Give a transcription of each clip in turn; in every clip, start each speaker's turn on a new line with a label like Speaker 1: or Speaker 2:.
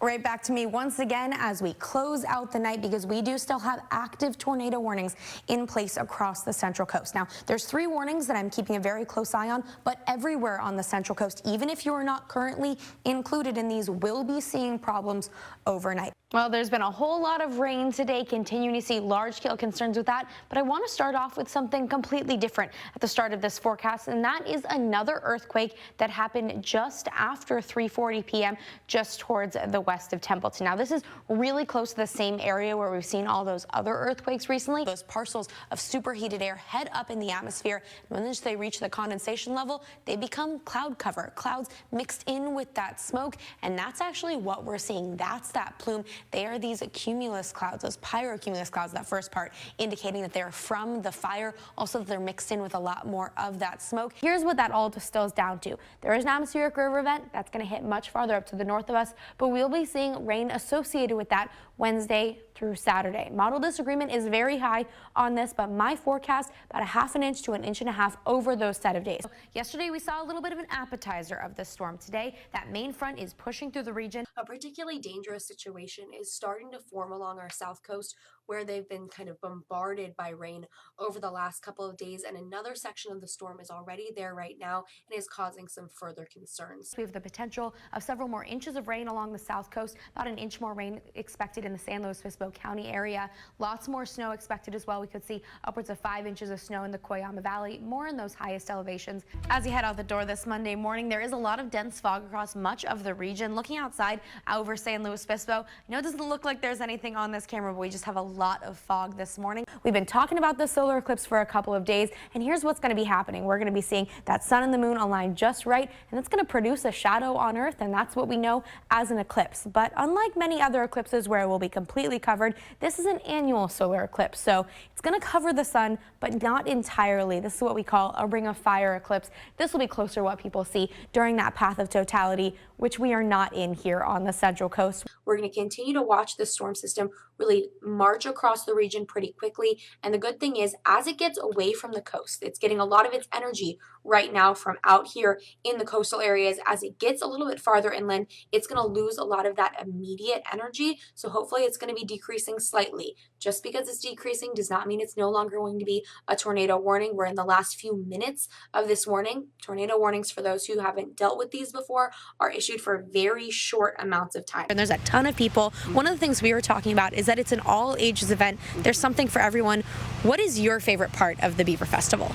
Speaker 1: Right back to me once again as we close out the night, because we do still have active tornado warnings in place across the Central Coast. Now, there's 3 warnings that I'm keeping a very close eye on, but everywhere on the Central Coast, even if you are not currently included in these, will be seeing problems overnight. Well, there's been a whole lot of rain today, continuing to see large-scale concerns with that, but I want to start off with something completely different at the start of this forecast, and that is another earthquake that happened just after 3:40 p.m. just towards the west of Templeton. Now, this is really close to the same area where we've seen all those other earthquakes recently. Those parcels of superheated air head up in the atmosphere, and once they reach the condensation level, they become cloud cover, clouds mixed in with that smoke, and that's actually what we're seeing. That's that plume. They are these cumulus clouds, those pyrocumulus clouds, that first part, indicating that they're from the fire. Also, that they're mixed in with a lot more of that smoke. Here's what that all distills down to. There is an atmospheric river event that's going to hit much farther up to the north of us, but we'll be seeing rain associated with that Wednesday through Saturday. Model disagreement is very high on this, but my forecast about 1/2 inch to 1.5 inches over those set of days. Yesterday, we saw a little bit of an appetizer of this storm. Today, that main front is pushing through the region. A particularly dangerous situation is starting to form along our south coast, where they've been kind of bombarded by rain over the last couple of days, and another section of the storm is already there right now and is causing some further concerns. We have the potential of several more inches of rain along the south coast, about 1 inch more rain expected in the San Luis Obispo County area. Lots more snow expected as well. We could see upwards of 5 inches of snow in the Coyama Valley, more in those highest elevations. As you head out the door this Monday morning, there is a lot of dense fog across much of the region. Looking outside over San Luis Obispo, I know it doesn't look like there's anything on this camera, but we just have a lot of fog this morning. We've been talking about the solar eclipse for a couple of days, and here's what's going to be happening. We're going to be seeing that sun and the moon align just right, and it's going to produce a shadow on Earth, and that's what we know as an eclipse. But unlike many other eclipses where it will be completely covered, this is an annual solar eclipse, so it's going to cover the sun, but not entirely. This is what we call a ring of fire eclipse. This will be closer to what people see during that path of totality, which we are not in here on the Central Coast. We're going to continue to watch the storm system really march across the region pretty quickly, and the good thing is, as it gets away from the coast, it's getting a lot of its energy right now from out here in the coastal areas. As it gets a little bit farther inland, it's going to lose a lot of that immediate energy, so hopefully it's going to be decreasing slightly. Just because it's decreasing does not mean it's no longer going to be a tornado warning. We're in the last few minutes of this warning. Tornado warnings, for those who haven't dealt with these before, are issued for very short amounts of time. And there's a ton of people. One of the things we were talking about is that it's an all ages event. There's something for everyone. What is your favorite part of the Beaver Festival?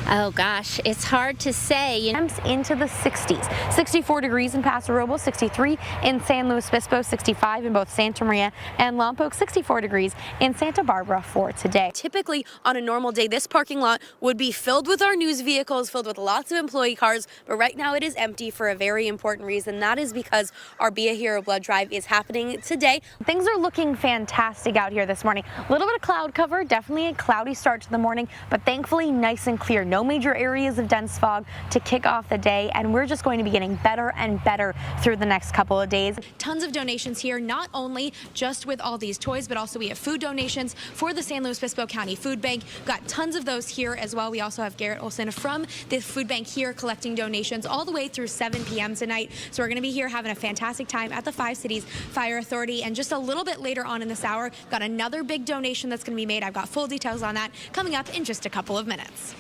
Speaker 2: Oh gosh, it's hard to say.
Speaker 1: Temps into the 60s. 64 degrees in Paso Robles, 63 in San Luis Obispo, 65 in both Santa Maria and Lompoc, 64 degrees in Santa Barbara for today. Typically, on a normal day, this parking lot would be filled with our news vehicles, filled with lots of employee cars, but right now it is empty for a very important reason. That is because our Be a Hero blood drive is happening today. Things are looking fantastic out here this morning. A little bit of cloud cover, definitely a cloudy start to the morning, but thankfully nice and clear. No major areas of dense fog to kick off the day, and we're just going to be getting better and better through the next couple of days. Tons of donations here, not only just with all these toys, but also we have food donations for the San Luis Obispo County Food Bank. Got tons of those here as well. We also have Garrett Olson from the food bank here collecting donations all the way through 7 p.m. tonight. So we're going to be here having a fantastic time at the 5 Cities Fire Authority, and just a little bit later on in this hour, got another big donation that's going to be made. I've got full details on that coming up in just a couple of minutes.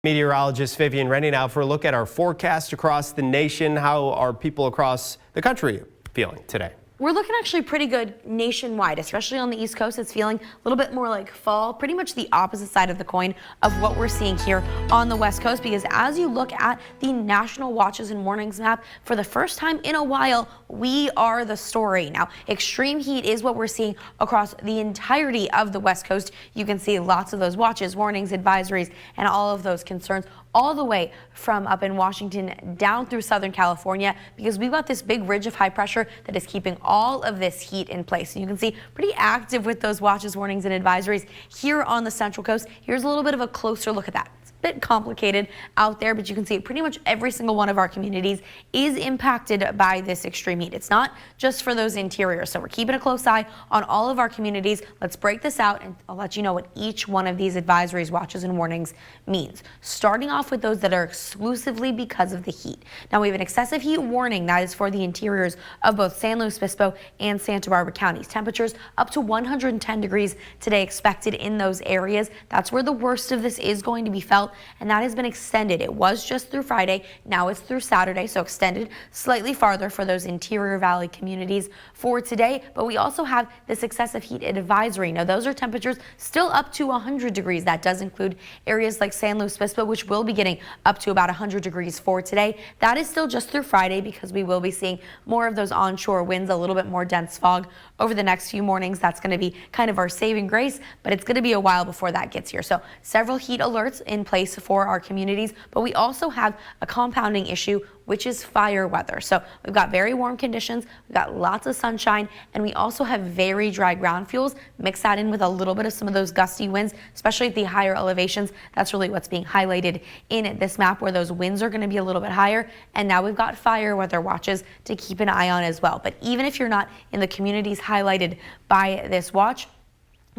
Speaker 3: Meteorologist Vivian Rennie now for a look at our forecast across the nation. How are people across the country feeling today?
Speaker 1: We're looking actually pretty good nationwide, especially on the East Coast. It's feeling a little bit more like fall, pretty much the opposite side of the coin of what we're seeing here on the West Coast, because as you look at the national watches and warnings map, for the first time in a while, we are the story. Now, extreme heat is what we're seeing across the entirety of the West Coast. You can see lots of those watches, warnings, advisories, and all of those concerns all the way from up in Washington down through Southern California, because we've got this big ridge of high pressure that is keeping all of this heat in place. And you can see pretty active with those watches, warnings, and advisories here on the Central Coast. Here's a little bit of a closer look at that. bit complicated out there, but you can see pretty much every single one of our communities is impacted by this extreme heat. It's not just for those interiors, so we're keeping a close eye on all of our communities. Let's break this out and I'll let you know what each one of these advisories, watches, and warnings means. Starting off with those that are exclusively because of the heat. Now we have an excessive heat warning that is for the interiors of both San Luis Obispo and Santa Barbara counties. Temperatures up to 110 degrees today expected in those areas. That's where the worst of this is going to be felt, and that has been extended. It was just through Friday, now it's through Saturday, so extended slightly farther for those interior valley communities for today. But we also have this excessive heat advisory. Now those are temperatures still up to 100 degrees. That does include areas like San Luis Obispo, which will be getting up to about 100 degrees for today. That is still just through Friday because we will be seeing more of those onshore winds, a little bit more dense fog over the next few mornings. That's going to be kind of our saving grace, but it's going to be a while before that gets here. So several heat alerts in place for our communities, but we also have a compounding issue, which is fire weather. So we've got very warm conditions, we've got lots of sunshine, and we also have very dry ground fuels. Mix that in with a little bit of some of those gusty winds, especially at the higher elevations. That's really what's being highlighted in this map, where those winds are going to be a little bit higher. And now we've got fire weather watches to keep an eye on as well. But even if you're not in the communities highlighted by this watch,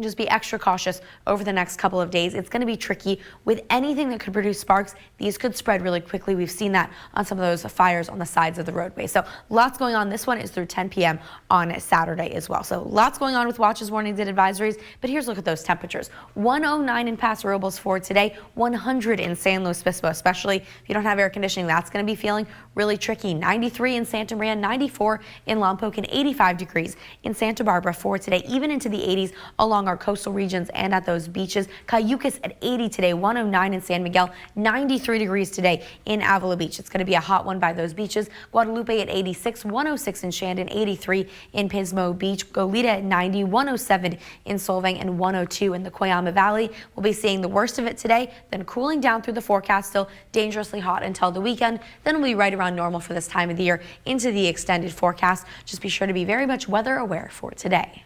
Speaker 1: just be extra cautious over the next couple of days. It's going to be tricky with anything that could produce sparks. These could spread really quickly. We've seen that on some of those fires on the sides of the roadway. So lots going on. This one is through 10 p.m. on Saturday as well. So lots going on with watches, warnings, and advisories. But here's a look at those temperatures. 109 in Paso Robles for today, 100 in San Luis Obispo, especially if you don't have air conditioning. That's going to be feeling really tricky. 93 in Santa Maria, 94 in Lompoc, and 85 degrees in Santa Barbara for today, even into the 80s along our coastal regions and at those beaches. Cayucas at 80 today, 109 in San Miguel, 93 degrees today in Avila Beach. It's going to be a hot one by those beaches. Guadalupe at 86, 106 in Shandon, 83 in Pismo Beach. Goleta at 90, 107 in Solvang, and 102 in the Coyama Valley. We'll be seeing the worst of it today, then cooling down through the forecast, still dangerously hot until the weekend. Then we'll be right around normal for this time of the year into the extended forecast. Just be sure to be very much weather aware for today.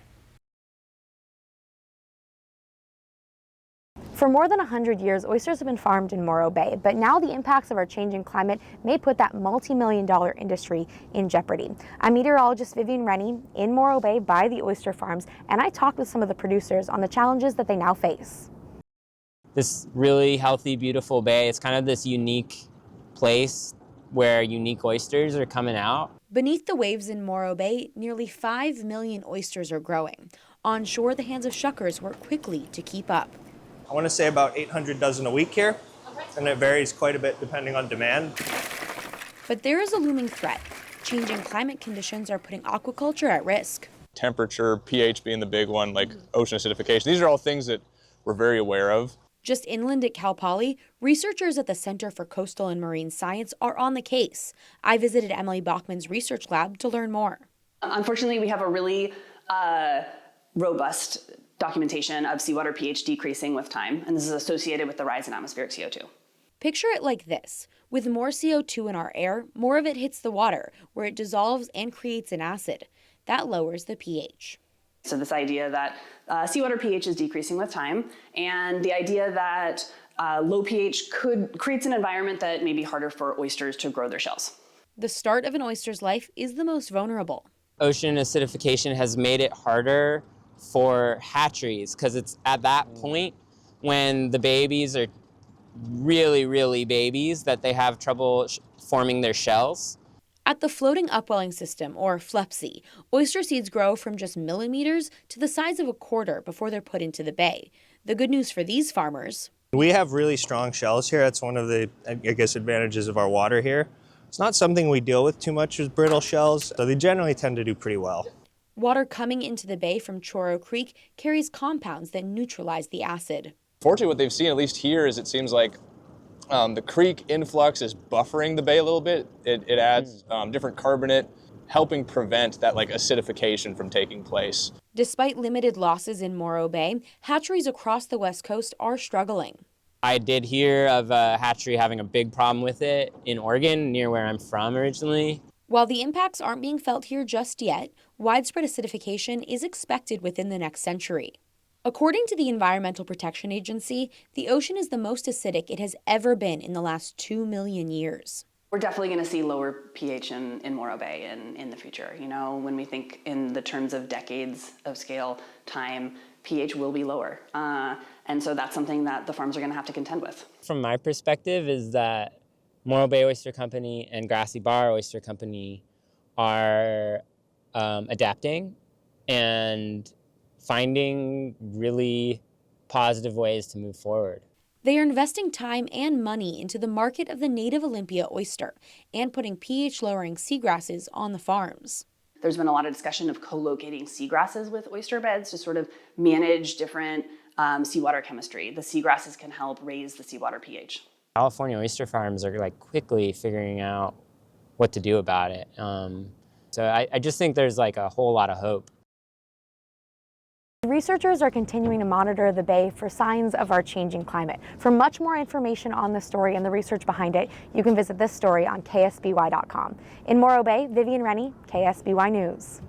Speaker 1: For more than 100 years, oysters have been farmed in Morro Bay, but now the impacts of our changing climate may put that multi-million-dollar industry in jeopardy. I'm meteorologist Vivian Rennie in Morro Bay by the oyster farms, and I talked with some of the producers on the challenges that they now face.
Speaker 4: This really healthy, beautiful bay, it's kind of this unique place where unique oysters are coming out.
Speaker 1: Beneath the waves in Morro Bay, nearly 5 million oysters are growing. On shore, the hands of shuckers work quickly to keep up.
Speaker 5: I want to say about 800 dozen a week here, and it varies quite a bit depending on demand.
Speaker 1: But there is a looming threat. Changing climate conditions are putting aquaculture at risk.
Speaker 6: Temperature, pH being the big one, like ocean acidification. These are all things that we're very aware of.
Speaker 1: Just inland at Cal Poly, researchers at the Center for Coastal and Marine Science are on the case. I visited Emily Bachman's research lab to learn more.
Speaker 7: Unfortunately, we have a really robust documentation of seawater pH decreasing with time, and this is associated with the rise in atmospheric CO2.
Speaker 1: Picture it like this. With more CO2 in our air, more of it hits the water, where it dissolves and creates an acid. That lowers the pH.
Speaker 7: So this idea that seawater pH is decreasing with time, and the idea that low pH creates an environment that may be harder for oysters to grow their shells.
Speaker 1: The start of an oyster's life is the most vulnerable.
Speaker 4: Ocean acidification has made it harder for hatcheries because it's at that point when the babies are really, really babies that they have trouble forming their shells.
Speaker 1: At the floating upwelling system, or FLEPSI, oyster seeds grow from just millimeters to the size of a quarter before they're put into the bay. The good news for these farmers:
Speaker 5: We have really strong shells here. That's one of the, I guess, advantages of our water here. It's not something we deal with too much with brittle shells, so they generally tend to do pretty well.
Speaker 1: Water coming into the bay from Choro Creek carries compounds that neutralize the acid.
Speaker 6: Fortunately, what they've seen, at least here, is it seems like the creek influx is buffering the bay a little bit. It adds different carbonate, helping prevent that acidification from taking place.
Speaker 1: Despite limited losses in Morro Bay, hatcheries across the West Coast are struggling.
Speaker 4: I did hear of a hatchery having a big problem with it in Oregon, near where I'm from originally.
Speaker 1: While the impacts aren't being felt here just yet, widespread acidification is expected within the next century. According to the Environmental Protection Agency, the ocean is the most acidic it has ever been in the last 2 million years.
Speaker 7: We're definitely going to see lower pH in Morro Bay in the future. You know, when we think in the terms of decades of scale time, pH will be lower. And so that's something that the farms are going to have to contend with.
Speaker 4: From my perspective is that Morro Bay Oyster Company and Grassy Bar Oyster Company are adapting and finding really positive ways to move forward.
Speaker 1: They are investing time and money into the market of the native Olympia oyster and putting pH-lowering seagrasses on the farms.
Speaker 7: There's been a lot of discussion of co-locating seagrasses with oyster beds to sort of manage different seawater chemistry. The seagrasses can help raise the seawater pH.
Speaker 4: California oyster farms are like quickly figuring out what to do about it. So I just think there's like a whole lot of hope.
Speaker 1: Researchers are continuing to monitor the bay for signs of our changing climate. For much more information on this story and the research behind it, you can visit this story on KSBY.com. In Morro Bay, Vivian Rennie, KSBY News.